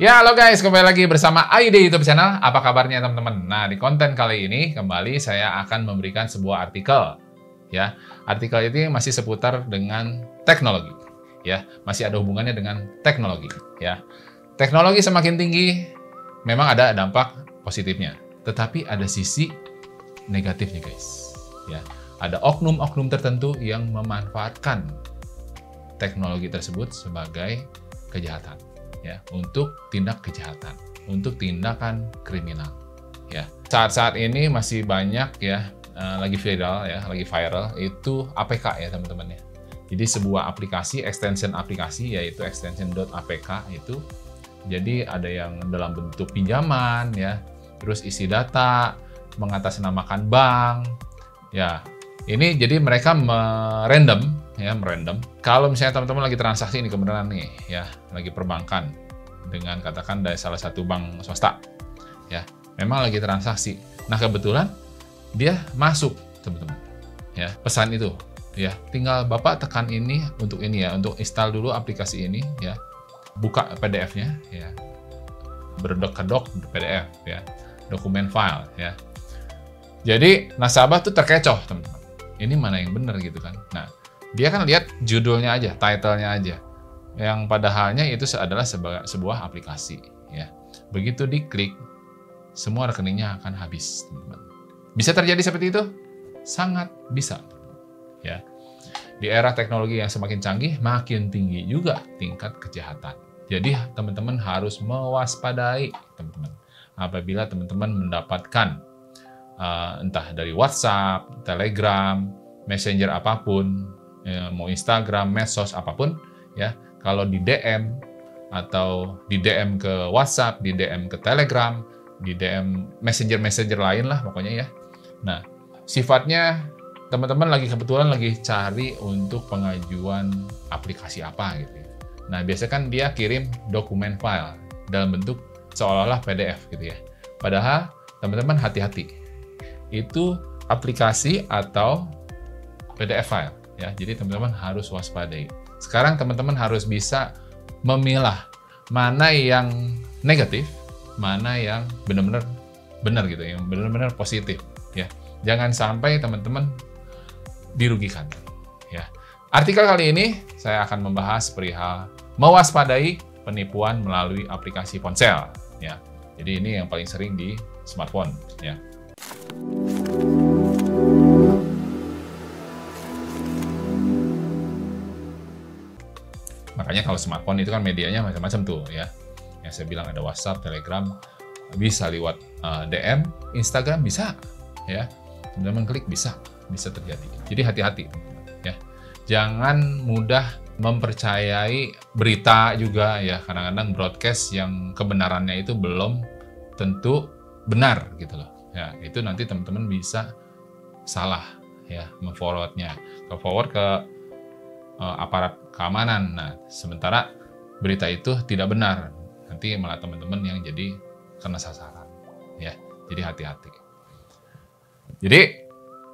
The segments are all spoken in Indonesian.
Ya, halo guys, kembali lagi bersama AID YouTube channel. Apa kabarnya teman-teman? Nah, di konten kali ini kembali saya akan memberikan sebuah artikel. Ya, artikel ini masih seputar dengan teknologi. Ya, masih ada hubungannya dengan teknologi. Ya, teknologi semakin tinggi, memang ada dampak positifnya. Tetapi ada sisi negatifnya, guys. Ya, ada oknum-oknum tertentu yang memanfaatkan teknologi tersebut sebagai kejahatan. Ya, untuk tindak kejahatan, untuk tindakan kriminal. Ya, saat-saat ini masih banyak ya, lagi viral itu APK ya teman-teman ya. Jadi sebuah aplikasi, extension aplikasi yaitu extension.apk itu, jadi ada yang dalam bentuk pinjaman ya, terus isi data, mengatasnamakan bank, ya. Ini jadi mereka merandom. Kalau misalnya teman-teman lagi transaksi ini kebenaran nih, ya, lagi perbankan dengan katakan dari salah satu bank swasta, ya, memang lagi transaksi. Nah kebetulan dia masuk, teman-teman, ya, pesan itu, ya, tinggal Bapak tekan ini untuk install dulu aplikasi ini, ya, buka PDF-nya, ya, berdok-kedok PDF, ya, dokumen file, ya. Jadi nasabah tuh terkecoh, teman-teman. Ini mana yang benar gitu kan? Nah, dia kan lihat judulnya aja, title-nya aja, yang padahalnya itu adalah sebuah aplikasi. Ya, begitu diklik, semua rekeningnya akan habis, teman-teman. Bisa terjadi seperti itu? Sangat bisa. Ya, di era teknologi yang semakin canggih, makin tinggi juga tingkat kejahatan. Jadi teman-teman harus mewaspadai, teman-teman. Apabila teman-teman mendapatkan entah dari WhatsApp, Telegram, Messenger apapun, ya, mau Instagram, medsos apapun, ya, kalau di DM atau di DM ke WhatsApp, di DM ke Telegram, di DM Messenger lain lah pokoknya ya. Nah, sifatnya teman-teman kebetulan lagi cari untuk pengajuan aplikasi apa gitu ya. Nah, biasanya kan dia kirim dokumen file dalam bentuk seolah-olah PDF gitu ya. Padahal teman-teman hati-hati. Itu aplikasi atau PDF file ya. Jadi teman-teman harus waspadai. Sekarang teman-teman harus bisa memilah mana yang negatif, mana yang benar-benar benar gitu, yang benar-benar positif ya. Jangan sampai teman-teman dirugikan ya. Artikel kali ini saya akan membahas perihal mewaspadai penipuan melalui aplikasi ponsel ya. Jadi ini yang paling sering di smartphone ya. Makanya kalau smartphone itu kan medianya macam-macam tuh ya. Yang saya bilang ada WhatsApp, Telegram, bisa lewat DM, Instagram bisa ya. Teman-teman klik bisa terjadi. Jadi hati-hati ya. Jangan mudah mempercayai berita juga ya. Kadang-kadang broadcast yang kebenarannya itu belum tentu benar gitu loh. Ya, itu nanti teman-teman bisa salah ya memforwardnya, forward ke aparat keamanan. Nah, sementara berita itu tidak benar, nanti malah teman-teman yang jadi kena sasaran ya. Jadi hati-hati. Jadi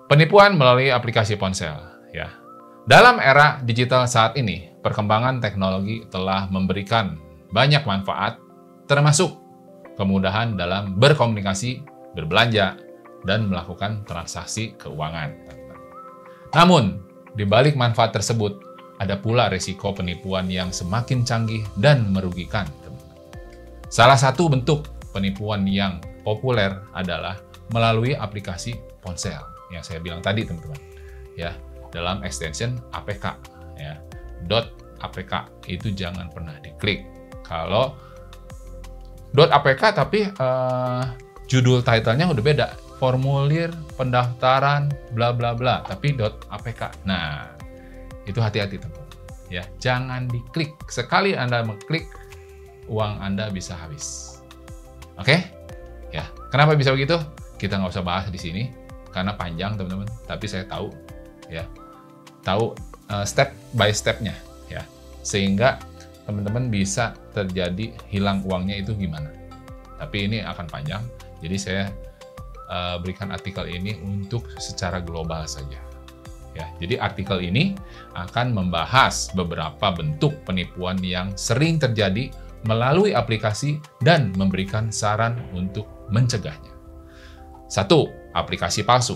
penipuan melalui aplikasi ponsel ya. Dalam era digital saat ini, perkembangan teknologi telah memberikan banyak manfaat, termasuk kemudahan dalam berkomunikasi, berbelanja, dan melakukan transaksi keuangan. Namun, di balik manfaat tersebut, ada pula risiko penipuan yang semakin canggih dan merugikan. Salah satu bentuk penipuan yang populer adalah melalui aplikasi ponsel, yang saya bilang tadi, teman-teman. Ya, dalam extension APK, ya. .apk itu jangan pernah diklik. Kalau .apk tapi judul title-nya udah beda, formulir pendaftaran bla bla bla, tapi .apk. Nah, itu hati-hati teman-teman. Ya, jangan diklik. Sekali Anda mengklik, uang Anda bisa habis. Oke? Ya, kenapa bisa begitu? Kita nggak usah bahas di sini karena panjang teman-teman. Tapi saya tahu, ya, step by step-nya, ya, sehingga teman-teman bisa terjadi hilang uangnya itu gimana. Tapi ini akan panjang. Jadi saya berikan artikel ini untuk secara global saja. Ya, jadi artikel ini akan membahas beberapa bentuk penipuan yang sering terjadi melalui aplikasi dan memberikan saran untuk mencegahnya. 1. Aplikasi palsu.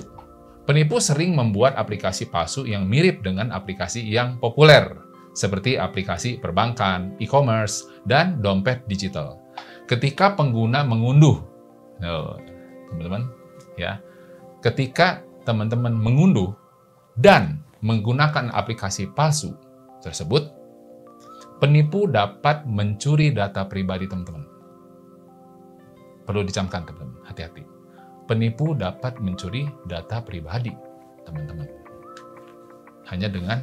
Penipu sering membuat aplikasi palsu yang mirip dengan aplikasi yang populer, seperti aplikasi perbankan, e-commerce, dan dompet digital. Ketika pengguna mengunduh, teman-teman, ya, ketika teman-teman mengunduh dan menggunakan aplikasi palsu tersebut, penipu dapat mencuri data pribadi teman-teman. Perlu dicamkan, teman-teman, hati-hati. Penipu dapat mencuri data pribadi teman-teman. Hanya dengan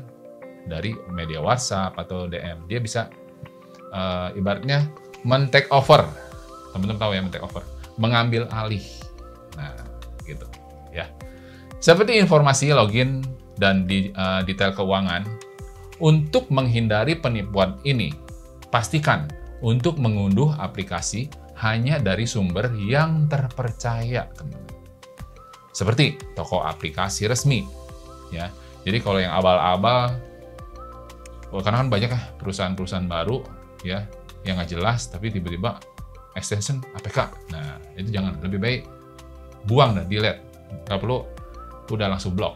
dari media WhatsApp atau DM, dia bisa ibaratnya men-take over. Teman-teman tahu ya men-take over, mengambil alih. Nah, gitu ya. Seperti informasi login dan detail keuangan. Untuk menghindari penipuan ini, pastikan untuk mengunduh aplikasi hanya dari sumber yang terpercaya, teman-teman. Seperti toko aplikasi resmi, ya. Jadi kalau yang abal-abal, karena kan banyak perusahaan-perusahaan baru, ya, yang nggak jelas, tapi tiba-tiba extension APK. Nah, itu jangan, lebih baik buang dan delete. Nggak perlu, udah langsung blok,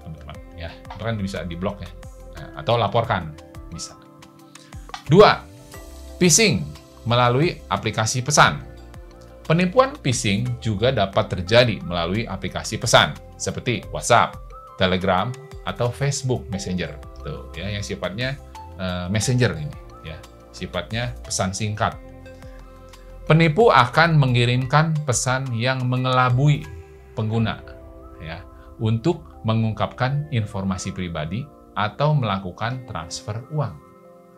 teman-teman. Ya, itu kan bisa di-blok ya. Nah, atau laporkan, bisa. 2. Phishing melalui aplikasi pesan. Penipuan phishing juga dapat terjadi melalui aplikasi pesan, seperti WhatsApp, Telegram, atau Facebook Messenger. Tuh, ya, yang sifatnya messenger ini, ya, sifatnya pesan singkat. Penipu akan mengirimkan pesan yang mengelabui pengguna, ya, untuk mengungkapkan informasi pribadi atau melakukan transfer uang.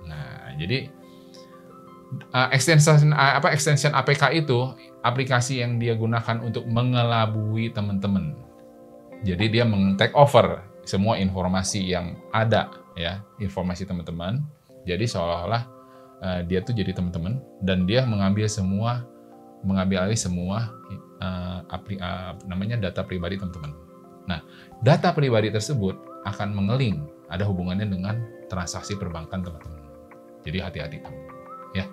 Nah, jadi extension APK itu aplikasi yang dia gunakan untuk mengelabui teman-teman. Jadi dia meng-take over semua informasi yang ada, ya, informasi teman-teman. Jadi seolah-olah dia tuh jadi teman-teman dan dia mengambil alih semua namanya data pribadi teman-teman. Nah, data pribadi tersebut akan mengeling, ada hubungannya dengan transaksi perbankan teman-teman. Jadi hati-hati, ya.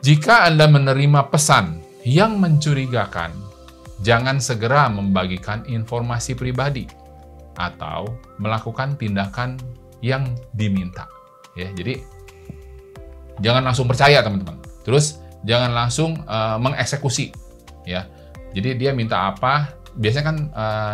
Jika Anda menerima pesan yang mencurigakan, jangan segera membagikan informasi pribadi atau melakukan tindakan yang diminta. Ya, jadi jangan langsung percaya, teman-teman. Terus jangan langsung mengeksekusi, ya. Jadi dia minta apa? Biasanya kan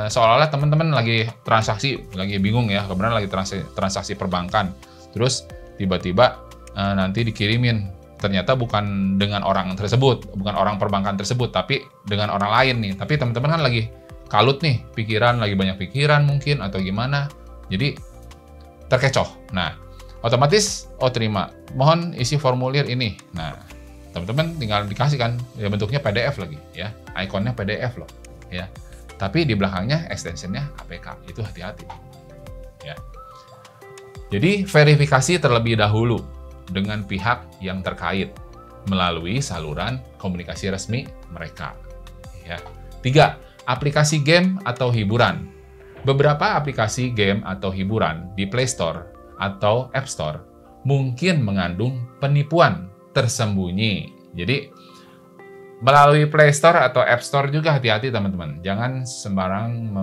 seolah-olah teman-teman lagi transaksi, lagi bingung ya, kemudian lagi transaksi perbankan. Terus tiba-tiba nanti dikirimin, ternyata bukan dengan orang tersebut, bukan orang perbankan tersebut, tapi dengan orang lain nih. Tapi teman-teman kan lagi kalut nih, pikiran, lagi banyak pikiran mungkin, atau gimana. Jadi terkecoh. Nah, otomatis, terima, mohon isi formulir ini. Nah, teman-teman tinggal dikasihkan, ya, bentuknya PDF lagi, ya, ikonnya PDF loh, ya. Tapi di belakangnya extensionnya APK, itu hati-hati, ya. Jadi verifikasi terlebih dahulu dengan pihak yang terkait melalui saluran komunikasi resmi mereka, ya. 3. Aplikasi game atau hiburan. Beberapa aplikasi game atau hiburan di Play Store atau App Store mungkin mengandung penipuan tersembunyi. Jadi melalui Play Store atau App Store juga hati-hati, teman-teman. Jangan sembarang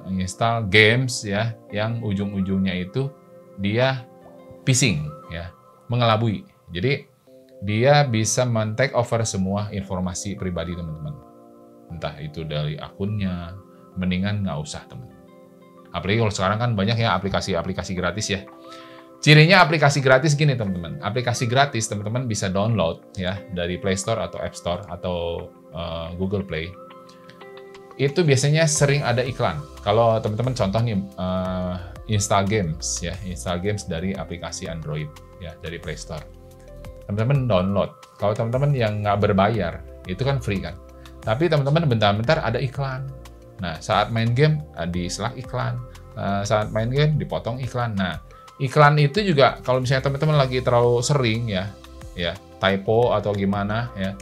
menginstal games, ya, yang ujung-ujungnya itu dia phishing, ya, mengelabui. Jadi dia bisa men-take over semua informasi pribadi teman-teman. Entah itu dari akunnya, mendingan nggak usah, teman. Apalagi kalau sekarang kan banyak ya aplikasi-aplikasi gratis, ya. Cirinya aplikasi gratis gini, teman-teman. Aplikasi gratis teman-teman bisa download, ya, dari Play Store atau App Store atau Google Play. Itu biasanya sering ada iklan. Kalau teman-teman contoh nih install games, ya, install games dari aplikasi Android, ya, dari Play Store. Teman-teman download. Kalau teman-teman yang nggak berbayar, itu kan free kan. Tapi teman-teman bentar-bentar ada iklan. Nah, saat main game di-selak iklan. Saat main game dipotong iklan. Nah, iklan itu juga kalau misalnya teman-teman lagi terlalu sering, ya, typo atau gimana, ya,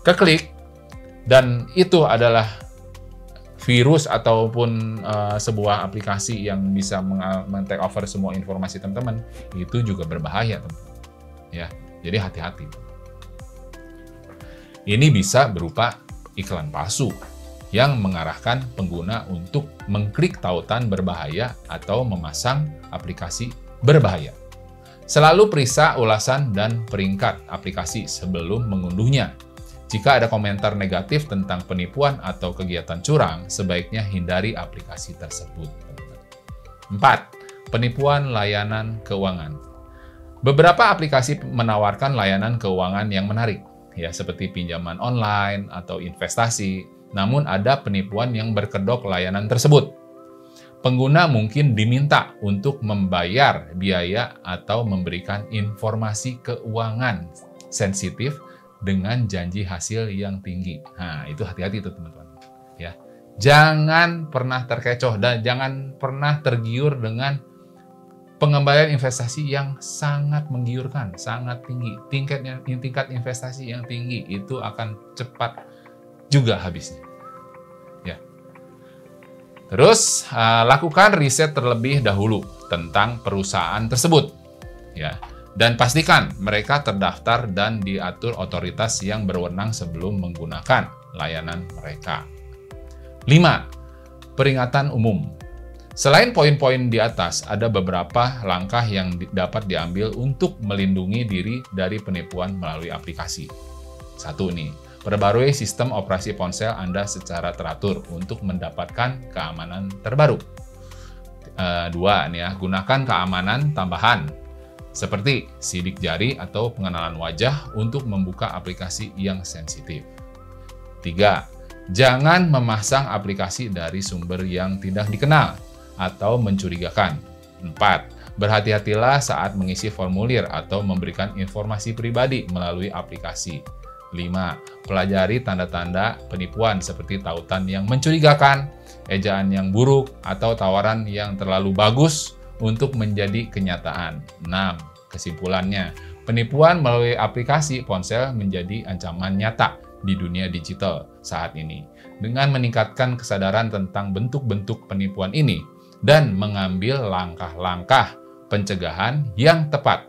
keklik, dan itu adalah virus ataupun sebuah aplikasi yang bisa men-take over semua informasi teman-teman, itu juga berbahaya, teman-teman. Ya, Jadi hati-hati. Ini bisa berupa iklan palsu yang mengarahkan pengguna untuk mengklik tautan berbahaya atau memasang aplikasi berbahaya. Selalu periksa ulasan dan peringkat aplikasi sebelum mengunduhnya. Jika ada komentar negatif tentang penipuan atau kegiatan curang, sebaiknya hindari aplikasi tersebut. 4. Penipuan layanan keuangan. Beberapa aplikasi menawarkan layanan keuangan yang menarik, ya seperti pinjaman online atau investasi. Namun ada penipuan yang berkedok layanan tersebut. Pengguna mungkin diminta untuk membayar biaya atau memberikan informasi keuangan sensitif dengan janji hasil yang tinggi. Nah, itu hati-hati tuh teman-teman. Ya, jangan pernah terkecoh dan jangan pernah tergiur dengan pengembalian investasi yang sangat menggiurkan, sangat tinggi. Tingkat investasi yang tinggi itu akan cepat juga habisnya. Ya. Terus lakukan riset terlebih dahulu tentang perusahaan tersebut. Ya. Dan pastikan mereka terdaftar dan diatur otoritas yang berwenang sebelum menggunakan layanan mereka. 5. Peringatan umum. Selain poin-poin di atas, ada beberapa langkah yang dapat diambil untuk melindungi diri dari penipuan melalui aplikasi. 1 nih, perbarui sistem operasi ponsel Anda secara teratur untuk mendapatkan keamanan terbaru. 2 nih ya, gunakan keamanan tambahan seperti sidik jari atau pengenalan wajah untuk membuka aplikasi yang sensitif. 3. Jangan memasang aplikasi dari sumber yang tidak dikenal atau mencurigakan. 4. Berhati-hatilah saat mengisi formulir atau memberikan informasi pribadi melalui aplikasi. 5. Pelajari tanda-tanda penipuan seperti tautan yang mencurigakan, ejaan yang buruk, atau tawaran yang terlalu bagus untuk menjadi kenyataan. 6. Kesimpulannya, penipuan melalui aplikasi ponsel menjadi ancaman nyata di dunia digital saat ini. Dengan meningkatkan kesadaran tentang bentuk-bentuk penipuan ini dan mengambil langkah-langkah pencegahan yang tepat,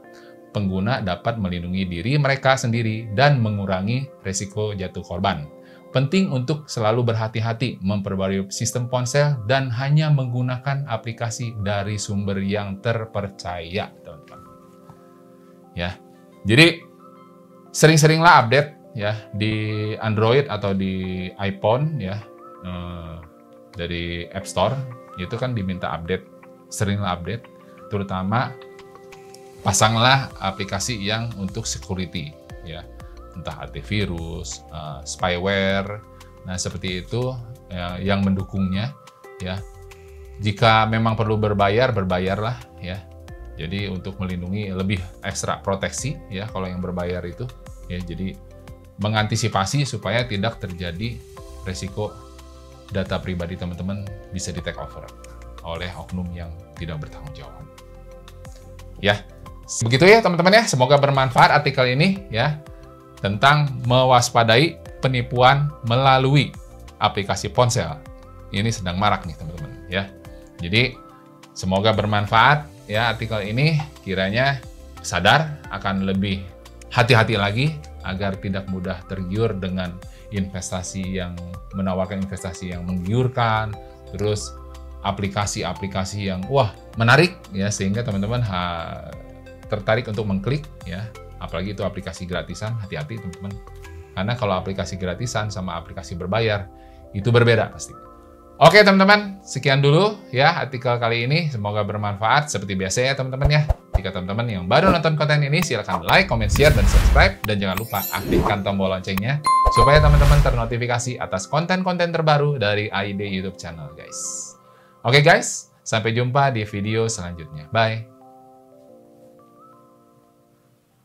pengguna dapat melindungi diri mereka sendiri dan mengurangi risiko jatuh korban. Penting untuk selalu berhati-hati memperbarui sistem ponsel dan hanya menggunakan aplikasi dari sumber yang terpercaya, teman-teman. Ya, jadi sering-seringlah update ya di Android atau di iPhone ya dari App Store itu kan diminta update, seringlah update, terutama pasanglah aplikasi yang untuk security ya. Entah antivirus, spyware, nah seperti itu yang mendukungnya ya. Jika memang perlu berbayar, berbayarlah ya. Jadi untuk melindungi lebih ekstra proteksi ya kalau yang berbayar itu ya. Jadi mengantisipasi supaya tidak terjadi resiko data pribadi teman-teman bisa di take over oleh oknum yang tidak bertanggung jawab. Ya, begitu ya teman-teman ya. Semoga bermanfaat artikel ini ya. Tentang mewaspadai penipuan melalui aplikasi ponsel. Ini sedang marak nih teman-teman ya. Jadi semoga bermanfaat ya artikel ini, kiranya sadar akan lebih hati-hati lagi agar tidak mudah tergiur dengan investasi yang menawarkan investasi yang menggiurkan, terus aplikasi-aplikasi yang wah menarik ya sehingga teman-teman tertarik untuk mengklik ya. Apalagi itu aplikasi gratisan, hati-hati teman-teman. Karena kalau aplikasi gratisan sama aplikasi berbayar, itu berbeda pasti. Oke teman-teman, sekian dulu ya artikel kali ini. Semoga bermanfaat seperti biasa ya teman-teman ya. Jika teman-teman yang baru nonton konten ini, silahkan like, comment, share, dan subscribe. Dan jangan lupa aktifkan tombol loncengnya, supaya teman-teman ternotifikasi atas konten-konten terbaru dari AID YouTube channel guys. Oke guys, sampai jumpa di video selanjutnya. Bye!